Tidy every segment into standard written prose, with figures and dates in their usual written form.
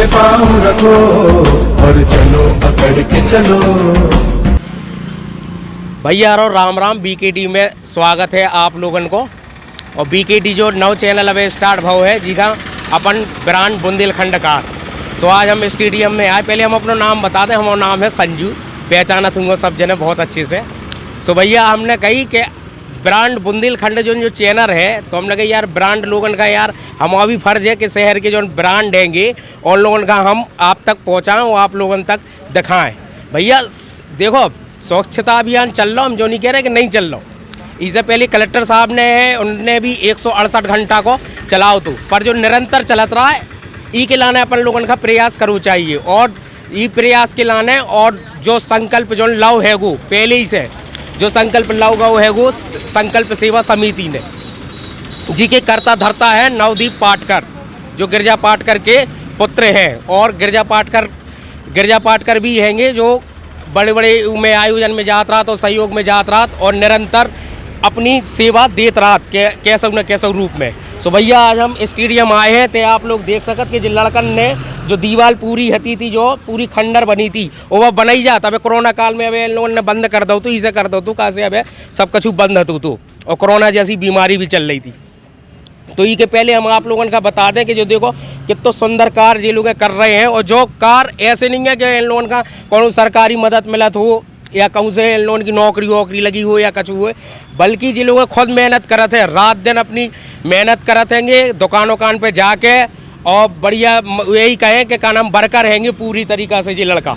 पे पाँव रखो और चलो पकड़ के चलो। भैया और राम राम, बीकेटी में स्वागत है आप लोगन को। और बीकेटी जो नव चैनल अब स्टार्ट भाव है जी का अपन ब्रांड बुंदेलखंड का। सो आज हम स्टेडियम में आए। पहले हम अपना नाम बता दें, हमारा नाम है संजू, पहचाना थूँगा सब जने बहुत अच्छे से। सो भैया हमने कही कि ब्रांड बुंदेलखंड जो चैनल है, तो हम लगे यार ब्रांड लोगन का यार हमारा भी फर्ज है कि शहर के जो ब्रांड हैंगे उन लोगन का हम आप तक पहुँचाएँ और आप लोगन तक दिखाएँ। भैया देखो, स्वच्छता अभियान चल रहा, हम जो नहीं कह रहे कि नहीं चल रहा। इससे पहले कलेक्टर साहब ने उनने भी 168 घंटा को चलाओ तो, पर जो निरंतर चलत रहा है ई के लाने अपन लोगों का प्रयास करो चाहिए। और ई प्रयास के लाने और जो संकल्प जो लव है वो पहले ही से जो संकल्प लव गौ है वो संकल्प सेवा समिति ने जी के करता धरता है नवदीप पाटकर, जो गिरजा पाटकर के पुत्र हैं। और गिरजा पाटकर भी हैंगे जो बड़े बड़े में आयोजन में जात रहा तो सहयोग में जात रहा और निरंतर अपनी सेवा देत रहा कैसे न कैसे रूप में। सो भैया आज हम स्टेडियम आए हैं तो आप लोग देख सकत कि जिन लड़कन ने जो दीवार पूरी हती थी, जो पूरी खंडर बनी थी वो बनाई जाता। अब कोरोना काल में अब इन लोगों ने बंद कर दो तो इसे कर दो तो कहाँ से अब सब कुछ बंद हतू तो, और कोरोना जैसी बीमारी भी चल रही थी। तो ये के पहले हम आप लोगों का बता दें कि जो देखो कितना सुंदर कार ये लोग कर रहे हैं। और जो कार ऐसे नहीं है कि इन लोगों का कौन सरकारी मदद मिलत हो या कहूँ से इन लोगों की नौकरी वोकरी लगी हो या कछु हो, बल्कि ये लोग खुद मेहनत करत है, रात दिन अपनी मेहनत करत हैंगे दुकान वकान पे जाके। और बढ़िया यही कहें कि का नाम वर्कर हैंगे पूरी तरीक़ा से ये लड़का।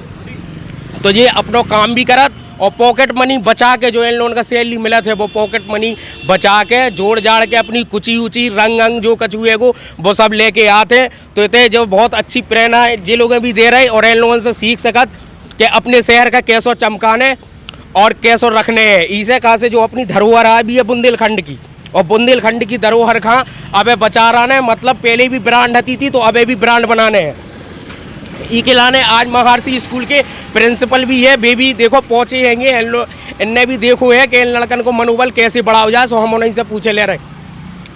तो ये अपना काम भी करत और पॉकेट मनी बचा के जो इन लोगों का सैलरी मिला थे वो पॉकेट मनी बचा के जोड़ जाड़ के अपनी कुची उची रंग जो कछु है वो सब लेके आते। तो इतने जो बहुत अच्छी प्रेरणा ये लोग भी दे रहे और इन लोगों से सीख सकत कि अपने शहर का कैसो चमकाने और कैसो रखने हैं। इसे कहा से जो अपनी धरोहर है भी है बुंदेलखंड की, और बुंदेलखंड की धरोहर कहाँ अबे बचा रहा है। मतलब पहले भी ब्रांड हती थी तो अबे भी ब्रांड बनाने हैं। ई के लाने आज महर्षि स्कूल के प्रिंसिपल भी है, वे भी देखो पहुँचे हैंगे। इनने भी देखो है कि इन लड़कन को मनोबल कैसे बढ़ाओ जाए। सो हम उन्हीं से पूछे ले रहे।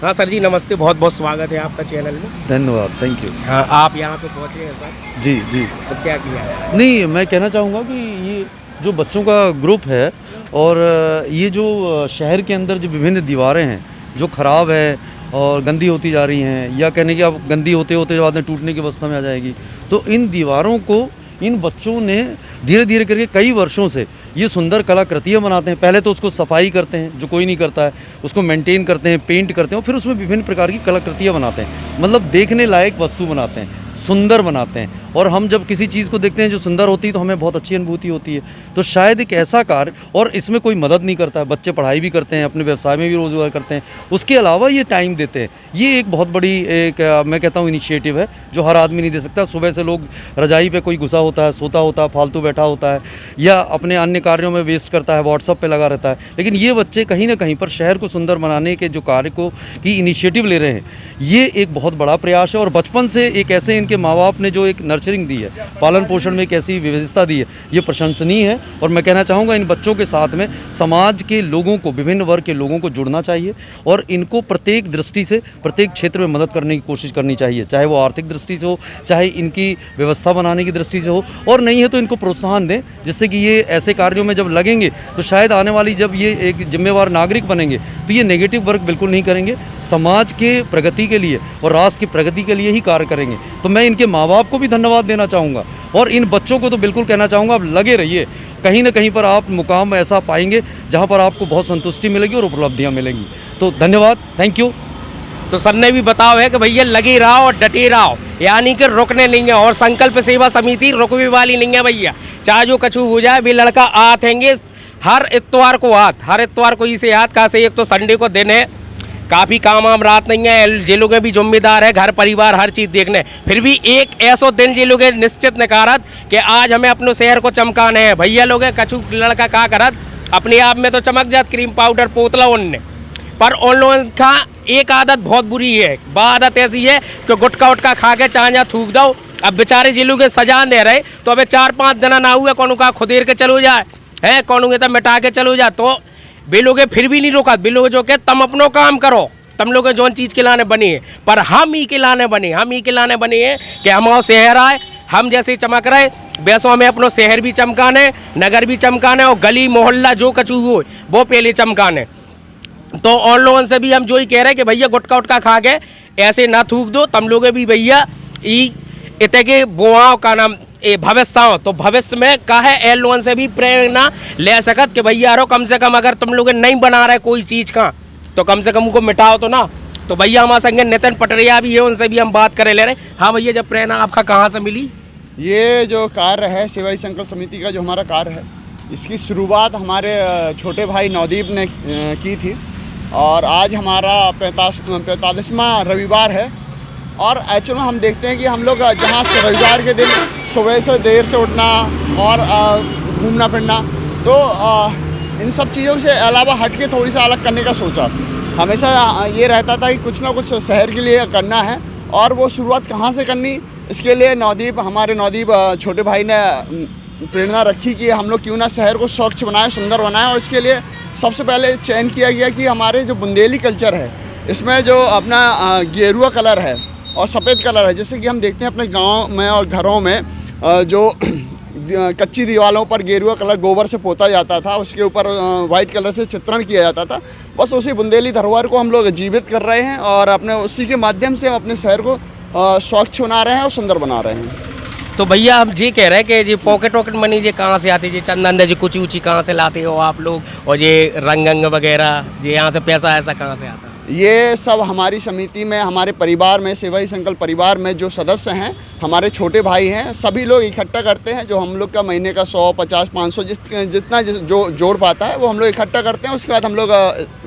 हाँ सर जी नमस्ते, बहुत बहुत स्वागत है आपका चैनल में। धन्यवाद, थैंक यू। हाँ आप यहाँ पे पहुँचे हैं सर? जी जी। तो क्या किया है? नहीं, मैं कहना चाहूँगा कि ये जो बच्चों का ग्रुप है और ये जो शहर के अंदर जो विभिन्न दीवारें हैं जो ख़राब है और गंदी होती जा रही हैं, या कहने की अब गंदी होते होते बाद में टूटने की अवस्था में आ जाएगी, तो इन दीवारों को इन बच्चों ने धीरे धीरे करके कई वर्षों से ये सुंदर कलाकृतियाँ बनाते हैं। पहले तो उसको सफाई करते हैं जो कोई नहीं करता है, उसको मेंटेन करते हैं, पेंट करते हैं और फिर उसमें विभिन्न प्रकार की कलाकृतियाँ बनाते हैं। मतलब देखने लायक वस्तु बनाते हैं, सुंदर बनाते हैं। और हम जब किसी चीज़ को देखते हैं जो सुंदर होती है तो हमें बहुत अच्छी अनुभूति होती है। तो शायद एक ऐसा कार्य, और इसमें कोई मदद नहीं करता है, बच्चे पढ़ाई भी करते हैं, अपने व्यवसाय में भी रोजगार करते हैं, उसके अलावा ये टाइम देते हैं। ये एक बहुत बड़ी एक मैं कहता हूँ इनिशिएटिव है जो हर आदमी नहीं दे सकता। सुबह से लोग रजाई पे कोई घुसा होता है, सोता होता है, फालतू बैठा होता है या अपने अन्य कार्यों में वेस्ट करता है, व्हाट्सअप पे लगा रहता है। लेकिन ये बच्चे कहीं ना कहीं पर शहर को सुंदर बनाने के जो कार्य को की इनिशिएटिव ले रहे हैं, ये एक बहुत बड़ा प्रयास है। और बचपन से एक ऐसे इनके माँ बाप ने जो एक नर्चरिंग दी है, पालन पोषण में एक ऐसी व्यवस्था दी है, ये प्रशंसनीय है। और मैं कहना चाहूँगा इन बच्चों के साथ में समाज के लोगों को, विभिन्न वर्ग के लोगों को जुड़ना चाहिए और इनको प्रत्येक दृष्टि से प्रत्येक क्षेत्र में मदद करने की कोशिश करनी चाहिए, चाहे वो आर्थिक दृष्टि से हो, चाहे इनकी व्यवस्था बनाने की दृष्टि से हो, और नहीं है तो इनको प्रोत्साहन दें, जिससे कि ये ऐसे कार्यों में जब लगेंगे तो शायद आने वाली जब ये एक जिम्मेवार नागरिक बनेंगे तो ये नेगेटिव वर्क बिल्कुल नहीं करेंगे, समाज के प्रगति के लिए और राष्ट्र की प्रगति के लिए ही कार्य करेंगे। तो मैं इनके माँ बाप को भी धन्यवाद देना चाहूँगा और इन बच्चों को तो बिल्कुल कहना चाहूँगा आप लगे रहिए, कहीं ना कहीं पर आप मुकाम ऐसा पाएंगे जहाँ पर आपको बहुत संतुष्टि मिलेगी और उपलब्धियाँ मिलेंगी। तो धन्यवाद, थैंक यू। तो सर ने भी बताओ है कि भैया लगे रहो और डटे रहो, यानी कि रुकने नहीं है। और संकल्प सेवा समिति रुकने वाली नहीं है भैया, चाहे जो कछु हो जाए भी लड़का आतेंगे हर इतवार को इसे याद कहा से। एक तो संडे को दिन है, काफ़ी काम आम रात नहीं है, जे लोग भी जिम्मेदार है घर परिवार हर चीज़ देखने, फिर भी एक ऐसा दिन जे लोग निश्चित नकारत कि आज हमें अपने शहर को चमकाने हैं। भैया लोग कछु लड़का का करत अपने आप में तो चमक जात, क्रीम पाउडर पोतला उनने, पर उन लोगों का एक आदत बहुत बुरी है। आदत ऐसी है कि गुटखा उटका खा के चांजा थूक दो। अब बेचारे जिलों के सजा दे रहे तो अबे 4-5 जना ना हुए, कौन का खुदेर के चलो जाए है, कौन तो मिटा के चलो जाए, तो वे लोग फिर भी नहीं रोका। वे लोग जो के तुम अपनो काम करो, तुम लोग जो चीज़ के लाने बनी है, पर हम ही के लाने बने हैं कि हमारा शहर आए, हम जैसे चमक रहे वैसे हमें अपनो शहर भी चमकाने, नगर भी चमकाने और गली मोहल्ला जो कचू हो वो पहले चमकाने। तो और लोगों से भी हम जो ही कह रहे हैं कि भैया गुटका उटका खा के ऐसे ना थूक दो, तुम लोग भी भैया इतने के बुआओं का नाम भविष्य, तो भविष्य में का है ए लोगों से भी प्रेरणा ले सकत कि भैया यारो कम से कम अगर तुम लोग नहीं बना रहे कोई चीज़ का तो कम से कम उनको मिटाओ तो ना। तो भैया हमारे संगे नितिन पटरिया भी है, उनसे भी हम बात करे ले रहे। हाँ भैया, जब प्रेरणा आपका कहाँ से मिली? ये जो कार्य है सेवा ही संकल्प समिति का जो हमारा कार्य है, इसकी शुरुआत हमारे छोटे भाई नवदीप ने की थी और आज हमारा 45वां रविवार है। और एक्चुअल में हम देखते हैं कि हम लोग जहाँ से रविवार के दिन सुबह से देर से उठना और घूमना फिरना, तो इन सब चीज़ों से अलावा हट के थोड़ी सा अलग करने का सोचा। हमेशा ये रहता था कि कुछ ना कुछ शहर के लिए करना है, और वो शुरुआत कहाँ से करनी, इसके लिए हमारे नवदीप छोटे भाई ने प्रेरणा रखी कि हम लोग क्यों ना शहर को स्वच्छ बनाएं, सुंदर बनाएं। और इसके लिए सबसे पहले चयन किया गया कि हमारे जो बुंदेली कल्चर है इसमें जो अपना गेरुआ कलर है और सफ़ेद कलर है, जैसे कि हम देखते हैं अपने गांव में और घरों में जो कच्ची दीवारों पर गेरुआ कलर गोबर से पोता जाता था, उसके ऊपर वाइट कलर से चित्रण किया जाता था। बस उसी बुंदेली धरोहर को हम लोग जीवित कर रहे हैं और अपने उसी के माध्यम से हम अपने शहर को स्वच्छ बना रहे हैं और सुंदर बना रहे हैं। तो भैया हम ये कह रहे हैं कि जी पॉकेट वॉकेट मनी जी कहाँ से आती है, जी चंदन जी कुछ ऊँची कहाँ से लाते हो आप लोग, और ये रंग वगैरह जी यहाँ से पैसा ऐसा कहाँ से आता है? ये सब हमारी समिति में, हमारे परिवार में, सेवा ही संकल्प परिवार में जो सदस्य हैं, हमारे छोटे भाई हैं, सभी लोग इकट्ठा करते हैं। जो हम लोग का महीने का 100, 50, 500 जितना जो जोड़ पाता है वो हम लोग इकट्ठा करते हैं। उसके बाद हम लोग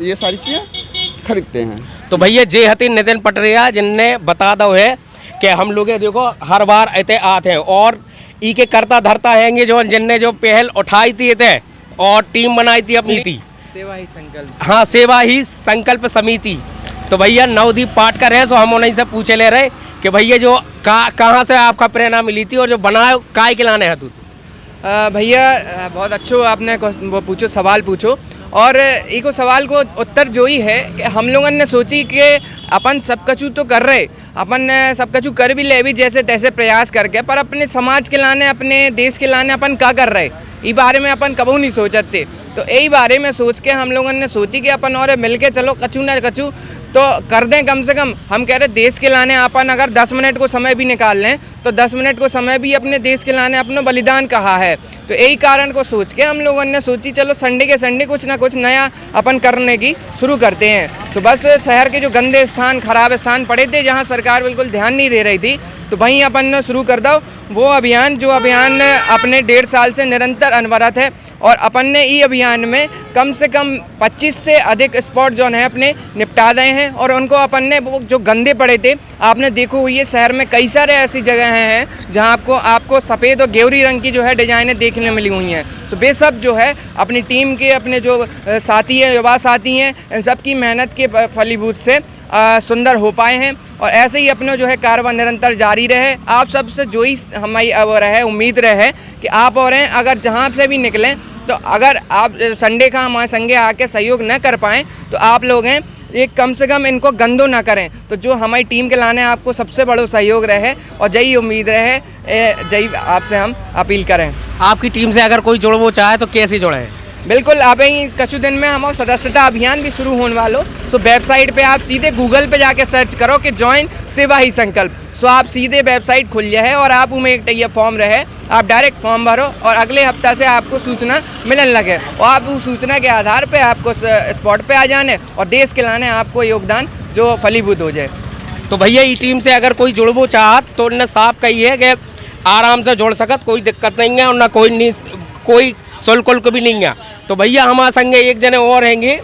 ये सारी चीज़ें खरीदते हैं। तो भैया जे हती नितिन पटरिया जिनने बता दो है कि हम लोग देखो हर बार ऐसे आते हैं और ई के करता धरता हैंगे जो जिनने जो पहल उठाई थी थे और टीम बनाई थी अपनी थी सेवा ही संकल्प, हाँ सेवा ही संकल्प समिति। तो भैया नवदीप पाटकर है, सो हम उन्हीं से पूछे ले रहे कि भैया जो कहाँ से आपका प्रेरणा मिली थी और जो बनाए काय के लाने है तू? भैया बहुत अच्छो आपने वो पूछो, सवाल पूछो। और एक सवाल को उत्तर जो ही है कि हम लोगों ने सोची कि अपन सब कछु तो कर रहे, अपन सब कछु कर भी ले भी जैसे तैसे प्रयास करके, पर अपने समाज के लाने, अपने देश के लाने अपन क्या कर रहे, इस बारे में अपन कभी नहीं सोचते। तो यही बारे में सोच के हम लोगों ने सोची कि अपन और मिल के चलो कछु ना कछु तो कर दें। कम से कम हम कह रहे देश के लाने अपन अगर 10 मिनट को समय भी निकाल लें तो 10 मिनट को समय भी अपने देश के लाने अपना बलिदान कहा है। तो यही कारण को सोच के हम लोगों ने सोची चलो संडे के संडे कुछ ना कुछ नया अपन करने की शुरू करते हैं। सुबह से शहर के जो गंदे स्थान, खराब स्थान पड़े थे जहाँ सरकार बिल्कुल ध्यान नहीं दे रही थी, तो वहीं अपन ने शुरू कर दो वो अभियान, जो अभियान अपने 1.5 साल से निरंतर अनवरत है। और अपन ने ई अभियान में कम से कम 25 से अधिक स्पॉट जो है अपने निपटा गए हैं। और उनको अपन ने वो जो गंदे पड़े थे, आपने देखो हुई है शहर में कई सारे ऐसी जगह हैं जहां आपको सफ़ेद और गेवरी रंग की जो है डिजाइनें देखने मिली हुई हैं। तो वे सब जो है अपनी टीम के, अपने जो साथी हैं, युवा साथी हैं, इन सब की मेहनत के फलीभूत से सुंदर हो पाए हैं। और ऐसे ही अपना जो है कारवां निरंतर जारी रहे। आप सबसे जो ही हमारी रहे उम्मीद रहे कि आप और हैं अगर जहाँ से भी निकलें, तो अगर आप संडे का हमारे संगे आके सहयोग न कर पाएँ तो आप लोग हैं एक कम से कम इनको गंदो ना करें। तो जो हमारी टीम के लाने आपको सबसे बड़ा सहयोग रहे और यही उम्मीद रहे, यही आपसे हम अपील करें। आपकी टीम से अगर कोई जुड़वो चाहे तो कैसे जुड़े? बिल्कुल, अब ही कुछ दिन में हमारा सदस्यता अभियान भी शुरू होने वालो। सो वेबसाइट पे आप सीधे गूगल पे जाके सर्च करो कि ज्वाइन सेवा ही संकल्प। सो आप सीधे वेबसाइट खुल जाए और आप उमें एक ये फॉर्म रहे, आप डायरेक्ट फॉर्म भरो और अगले हफ्ता से आपको सूचना मिलने लगे और आप उस सूचना के आधार पे आपको स्पॉट पे आ जाने और देश के लाने आपको योगदान जो फलीभूत हो जाए। तो भैया ई टीम से अगर कोई जुड़वो चाहत तो उन्हें साफ कही है कि आराम से जुड़ सकत, कोई दिक्कत नहीं है और ना कोई शुल्क भी नहीं है। तो भैया हमारे संगे एक जने और हैंगे,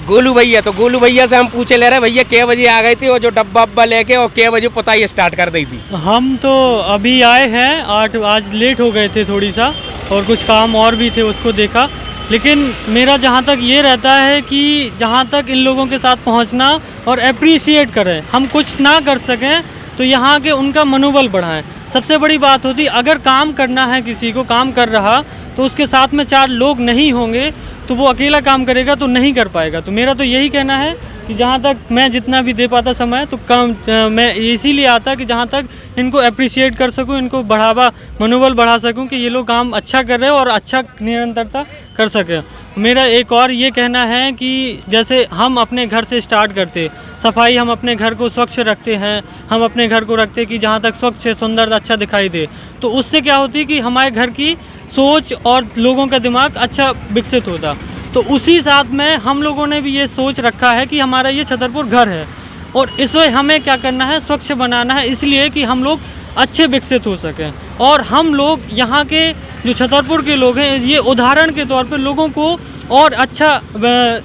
गोलू भैया। तो गोलू भैया से हम पूछे ले रहे भैया कै बजे आ गई थी और जो डब्बा अब्बा लेके और कै बजे पुताई स्टार्ट कर दी थी? हम तो अभी आए हैं 8, आज लेट हो गए थे थोड़ी सा और कुछ काम और भी थे उसको देखा। लेकिन मेरा जहाँ तक ये रहता है कि जहाँ तक इन लोगों के साथ पहुँचना और अप्रिशिएट करें, हम कुछ ना कर सकें तो यहाँ के उनका मनोबल बढ़ाएं। सबसे बड़ी बात होती, अगर काम करना है किसी को, काम कर रहा तो उसके साथ में 4 लोग नहीं होंगे तो वो अकेला काम करेगा तो नहीं कर पाएगा। तो मेरा तो यही कहना है कि जहाँ तक मैं जितना भी दे पाता समय तो कम मैं इसीलिए आता कि जहाँ तक इनको अप्रिशिएट कर सकूँ, इनको बढ़ावा मनोबल बढ़ा सकूँ कि ये लोग काम अच्छा कर रहे हैं और अच्छा निरंतरता कर सकें। मेरा एक और ये कहना है कि जैसे हम अपने घर से स्टार्ट करते, सफाई हम अपने घर को स्वच्छ रखते हैं, हम अपने घर को रखते कि जहाँ तक स्वच्छ सुंदर अच्छा दिखाई दे, तो उससे क्या होती है कि हमारे घर की सोच और लोगों का दिमाग अच्छा विकसित होता। तो उसी साथ में हम लोगों ने भी ये सोच रखा है कि हमारा ये छतरपुर घर है और इसमें हमें क्या करना है, स्वच्छ बनाना है, इसलिए कि हम लोग अच्छे विकसित हो सकें। और हम लोग यहाँ के जो छतरपुर के लोग हैं, ये उदाहरण के तौर पे लोगों को और अच्छा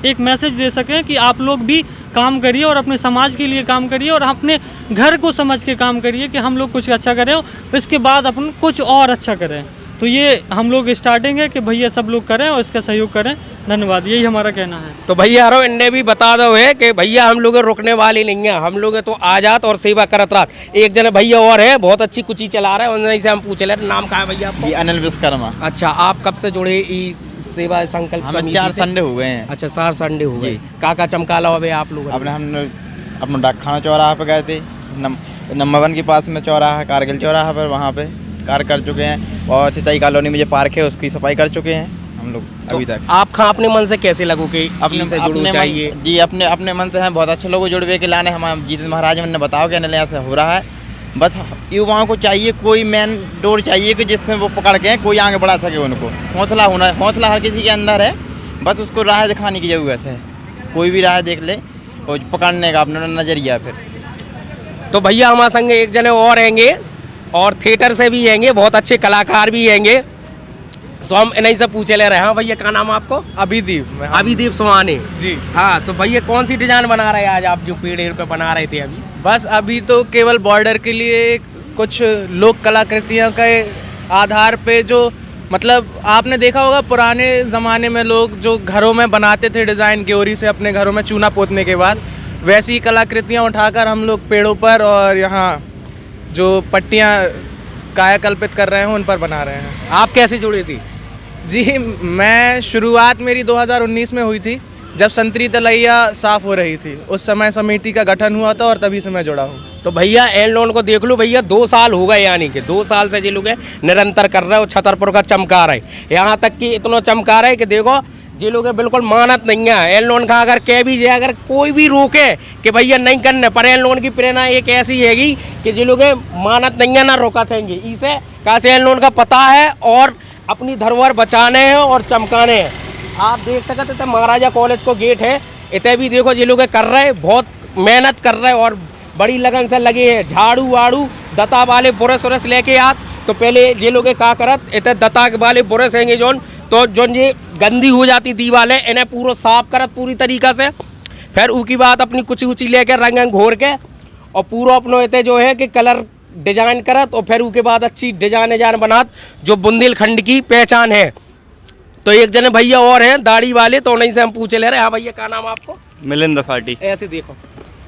एक मैसेज दे सकें कि आप लोग भी काम करिए और अपने समाज के लिए काम करिए और अपने घर को समझ के काम करिए कि हम लोग कुछ अच्छा करें, इसके बाद अपन कुछ और अच्छा करें। तो ये हम लोग स्टार्टिंग है कि भैया सब लोग करें और इसका सहयोग करें। धन्यवाद, यही हमारा कहना है। तो भैया हरो इनने भी बता दो है कि भैया हम लोग रुकने वाले नहीं है, हम लोग तो आजाद और सेवा करत रात। एक जन भैया और है बहुत अच्छी कुची चला रहे हैं, उन्हीं से हम पूछ ले नाम कहा है भैया आपको? जी अनिल विश्वकर्मा। अच्छा, आप कब से जुड़े सेवा संकल्प हमें समिति 4 से? संडे हो गए हैं। अच्छा, 4 संडे हो गए। जी। काका चमकाला हुए आप लोग? अपने हम अपना डाकखाना चौराहा पे गए थे, नंबर 1 के पास में चौराहा, कारगिल चौराहा पर, वहाँ पे कार्य कर चुके हैं। और सिंचाई कॉलोनी में जो पार्क है उसकी सफाई कर चुके हैं हम लोग अभी तक। आप खां अपने मन से कैसे लगो कि से जुड़ना चाहिए? जी अपने मन से हैं, बहुत अच्छे लोग जुड़वे के लाने हम जीत महाराज ने बताओ कि अनिल यहाँ से हो रहा है। बस युवाओं को चाहिए कोई मेन डोर चाहिए कि जिससे वो पकड़ के कोई आगे बढ़ा सके, उनको हौसला हर किसी के अंदर है, बस उसको राह दिखाने की ज़रूरत है। कोई भी राह देख ले और पकड़ने का अपना नज़रिया। फिर तो भैया हमारे संग एक जने और रहेंगे और थिएटर से भी आएंगे, बहुत अच्छे कलाकार भी आएंगे, सो हम इन्हीं से पूछे ले रहे हैं। हाँ भैया, क्या नाम है आपको? अभिदीप। अभिदीप सोहाने जी। हाँ, तो भैया कौन सी डिजाइन बना रहे हैं आज आप, जो पेड़ पे बना रहे थे अभी? बस अभी तो केवल बॉर्डर के लिए कुछ लोक कलाकृतियों के आधार पे, जो मतलब आपने देखा होगा पुराने ज़माने में लोग जो घरों में बनाते थे डिज़ाइन ग्योरी से अपने घरों में चूना पोतने के बाद, वैसी ही कलाकृतियाँ उठाकर हम लोग पेड़ों पर और यहाँ जो पट्टियाँ कायाकल्पित कर रहे हैं उन पर बना रहे हैं। आप कैसे जुड़ी थी? जी, मैं शुरुआत मेरी 2019 में हुई थी, जब संतरी तलैया साफ़ हो रही थी। उस समय समिति का गठन हुआ था और तभी से मैं जुड़ा हूँ। तो भैया एन लोन को देख लो भैया, 2 साल हो गए, यानी कि 2 साल से ये लोग निरंतर कर रहे हो, छतरपुर का चमका रहे, यहाँ तक कि इतना चमका रहे कि देखो ये लोग बिल्कुल मानत नहीं है। एन लोन का अगर कह भी जाए, अगर कोई भी रोके कि भैया नहीं करने पर, एन लोन की प्रेरणा एक ऐसी हैगी कि ये लोग मानत नहीं है, ना रोका थेंगे। इसे कहा से एन लोन का पता है और अपनी धरोहर बचाने हैं और चमकाने हैं। आप देख सकते थे महाराजा कॉलेज को गेट है, इतने भी देखो ये लोग कर रहे हैं, बहुत मेहनत कर रहे हैं और बड़ी लगन से लगे हैं। झाड़ू वाड़ू दता वाले बुरस उरस लेके आत, तो पहले ये लोग क्या करत, इतने दता वाले बुरस हैंगे जोन, तो जो ये गंदी हो जाती दीवारें, इन्हें पूरा साफ करत पूरी तरीक़ा से। फिर उसकी बाद अपनी कुची उची लेके रंग घोर के और पूरा अपनो इतने जो है कि कलर डिजाइन करत, और फिर उसके बाद अच्छी डिजाइन बनात, जो बुंदेलखंड की पहचान है। तो एक जने भैया और हैं दाढ़ी वाले, तो उन्हीं से हम पूछे ले रहे हैं। हाँ भैया, क्या नाम आपको? मिलिंद फाटी। ऐसे देखो,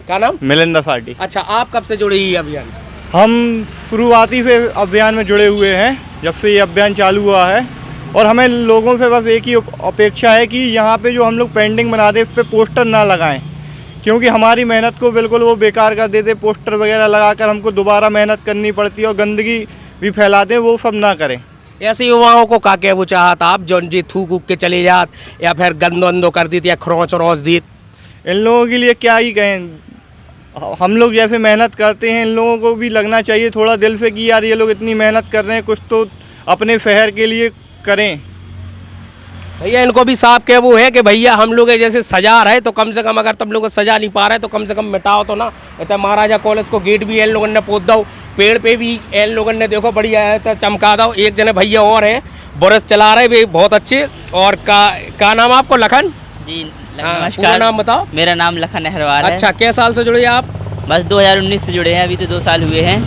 क्या नाम? मिलिंद फाटी। अच्छा, आप कब से जुड़े ये अभियान? हम शुरुआती से अभियान में जुड़े हुए हैं, जब से ये अभियान चालू हुआ है। और हमें लोगों से बस एक ही अपेक्षा है कि यहाँ पे जो हम लोग पेंटिंग बनाते इस पे पोस्टर ना लगाएं, क्योंकि हमारी मेहनत को बिल्कुल वो बेकार कर देते। पोस्टर वगैरह लगाकर हमको दोबारा मेहनत करनी पड़ती है और गंदगी भी फैलाते हैं, वो सब ना करें। ऐसे युवाओं को का क्या वो चाहत आप, जो जी थूक उक के चले जात या फिर गंदो अंदो कर दी या खरोच रोच दी? इन लोगों के लिए क्या ही कहें, हम लोग जैसे मेहनत करते हैं, इन लोगों को भी लगना चाहिए थोड़ा दिल से कि यार ये लोग इतनी मेहनत कर रहे हैं, कुछ तो अपने शहर के लिए करें। भैया इनको भी साफ कह वो है कि भैया हम लोग जैसे सजा रहे, तो कम से कम अगर तुम लोग सजा नहीं पा रहे तो कम से कम मिटाओ तो ना। इतना महाराजा कॉलेज को गेट भी इन लोगों ने पोत दो, पेड़ पे भी इन लोगों ने देखो बढ़िया है चमका दो। एक जने भैया और हैं बरस चला रहे भी बहुत अच्छे। और का नाम आपको? लखन जी नमस्कार, नाम बताओ। मेरा नाम लखन अहरवाल है। अच्छा, क्या साल से जुड़े आप? बस 2019 से जुड़े हैं, अभी तो 2 साल हुए हैं।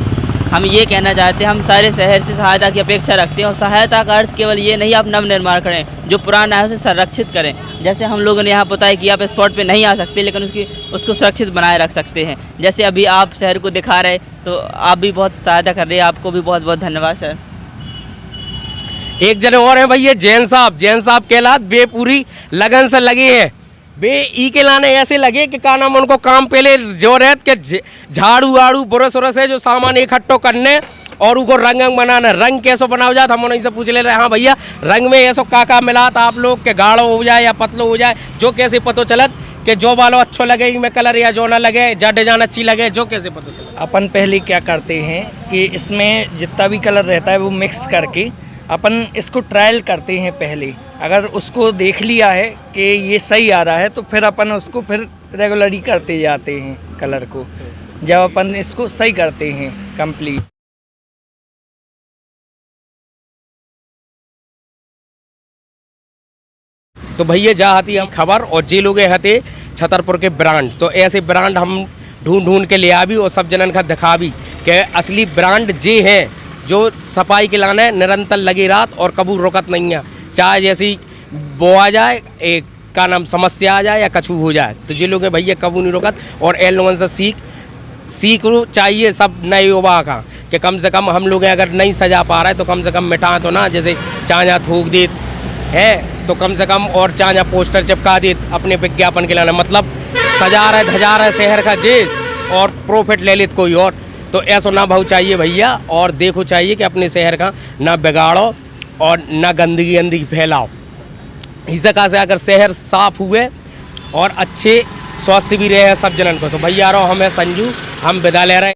हम ये कहना चाहते हैं, हम सारे शहर से सहायता की अपेक्षा रखते हैं और सहायता का अर्थ केवल ये नहीं आप नव निर्माण करें, जो पुराना है उसे संरक्षित करें। जैसे हम लोगों ने यहाँ बताया कि आप स्पॉट पे नहीं आ सकते, लेकिन उसको सुरक्षित बनाए रख सकते हैं। जैसे अभी आप शहर को दिखा रहे, तो आप भी बहुत सहायता कर रहे हैं, आपको भी बहुत बहुत धन्यवाद सर। एक जने और हैं भैया जैन साहब कहलात, वे पूरी लगन से लगे हैं बे ई के लाने ऐसे लगे कि का नाम उनको काम पहले जो रहत के झाड़ू आड़ू बुरस उरस है जो सामान इकट्ठो करने और उनको रंग बनाना। रंग कैसे बनाओ जाता हम उन्हीं से पूछ ले रहे। हाँ भैया, रंग में ऐसा का मिला था आप लोग के गाढ़ो हो जाए या पतलो हो जाए, जो कैसे पता चलत कि जो बालो अच्छो लगे में कलर या जो ना लगे, जा डिजाइन अच्छी लगे, जो कैसे पता चलत? अपन पहले क्या करते हैं कि इसमें जितना भी कलर रहता है वो मिक्स करके अपन इसको ट्रायल करते हैं पहले। अगर उसको देख लिया है कि ये सही आ रहा है तो फिर अपन उसको फिर रेगुलरली करते जाते हैं कलर को, जब अपन इसको सही करते हैं कंप्लीट। तो भैया जा हती हम खबर और जे लोग हते छतरपुर के ब्रांड, तो ऐसे ब्रांड हम ढूंढ के ले आवी और सब जनन का दिखावी कि असली ब्रांड जे हैं जो सफाई के लाने निरंतर लगी रात और कबू रुकत नहीं है। चाहे जैसी वो आ जाए, एक का नाम समस्या आ जाए या कछू हो जाए, तो जे लोग भैया कबू नहीं रुकत। और इन लोगों से सीख चाहिए सब नए युवा का कि कम से कम हम लोग अगर नहीं सजा पा रहे तो कम से कम मिटा तो ना, जैसे चाँजा थूक दी है तो कम से कम और चाँजा पोस्टर चिपका दी अपने विज्ञापन के लाने, मतलब सजा रहे धजा रहे शहर का जे और प्रॉफिट ले लेत कोई और। तो ऐसा ना भाव चाहिए भैया, और देखो चाहिए कि अपने शहर का ना बिगाड़ो और ना गंदगी फैलाओ। इस जगह से अगर शहर साफ हुए और अच्छे स्वस्थ भी रहे सब जनन को, तो भैया रहो हमें संजू, हम विदा ले रहे।